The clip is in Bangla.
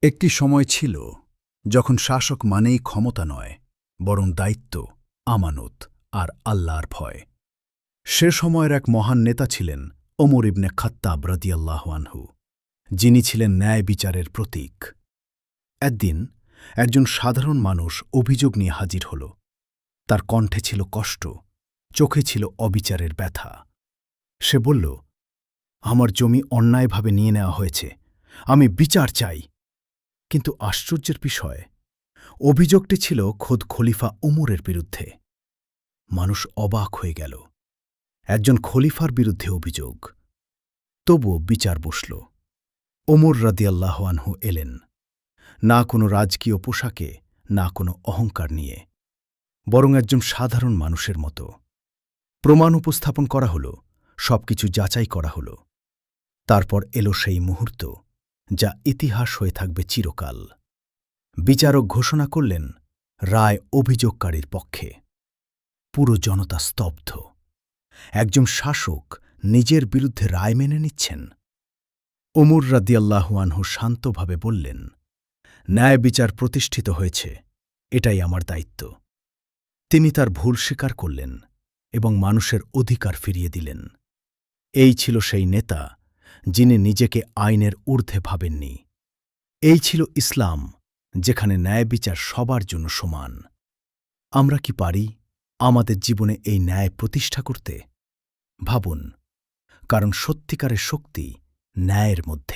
একটি সময় ছিল যখন শাসক মানেই ক্ষমতা নয়, বরং দায়িত্ব, আমানত আর আল্লাহর ভয়। সে সময়ের এক মহান নেতা ছিলেন ওমর ইবনে খাত্তাব রাদিয়াল্লাহু আনহু, যিনি ছিলেন ন্যায় বিচারের প্রতীক। একদিন একজন সাধারণ মানুষ অভিযোগ নিয়ে হাজির হল। তার কণ্ঠে ছিল কষ্ট, চোখে ছিল অবিচারের ব্যথা। সে বলল, আমার জমি অন্যায়ভাবে নিয়ে নেওয়া হয়েছে, আমি বিচার চাই। কিন্তু আশ্চর্যের বিষয়, অভিযোগটি ছিল খোদ খলিফা উমরের বিরুদ্ধে। মানুষ অবাক হয়ে গেল। একজন খলিফার বিরুদ্ধে অভিযোগ। তবুও বিচার বসল। ওমর রাদিয়াল্লাহু আনহু এলেন, না কোনো রাজকীয় পোশাকে, না কোনো অহংকার নিয়ে, বরং একজন সাধারণ মানুষের মতো। প্রমাণ উপস্থাপন করা হল, সবকিছু যাচাই করা হল। তারপর এলো সেই মুহূর্ত যা ইতিহাস হয়ে থাকবে চিরকাল। বিচারক ঘোষণা করলেন, রায় অভিযোগকারীর পক্ষে। পুরো জনতা স্তব্ধ। একজন শাসক নিজের বিরুদ্ধে রায় মেনে নিচ্ছেন। ওমর রাদিয়াল্লাহু আনহু শান্তভাবে বললেন, ন্যায় বিচার প্রতিষ্ঠিত হয়েছে, এটাই আমার দায়িত্ব। তিনি তার ভুল স্বীকার করলেন এবং মানুষের অধিকার ফিরিয়ে দিলেন। এই ছিল সেই নেতা যিনি নিজেকে আইনের ঊর্ধ্বে ভাবেননি। এই ছিল ইসলাম, যেখানে ন্যায় বিচার সবার জন্য সমান। আমরা কি পারি আমাদের জীবনে এই ন্যায় প্রতিষ্ঠা করতে? ভাবুন, কারণ সত্যিকারের শক্তি ন্যায়ের মধ্যেই।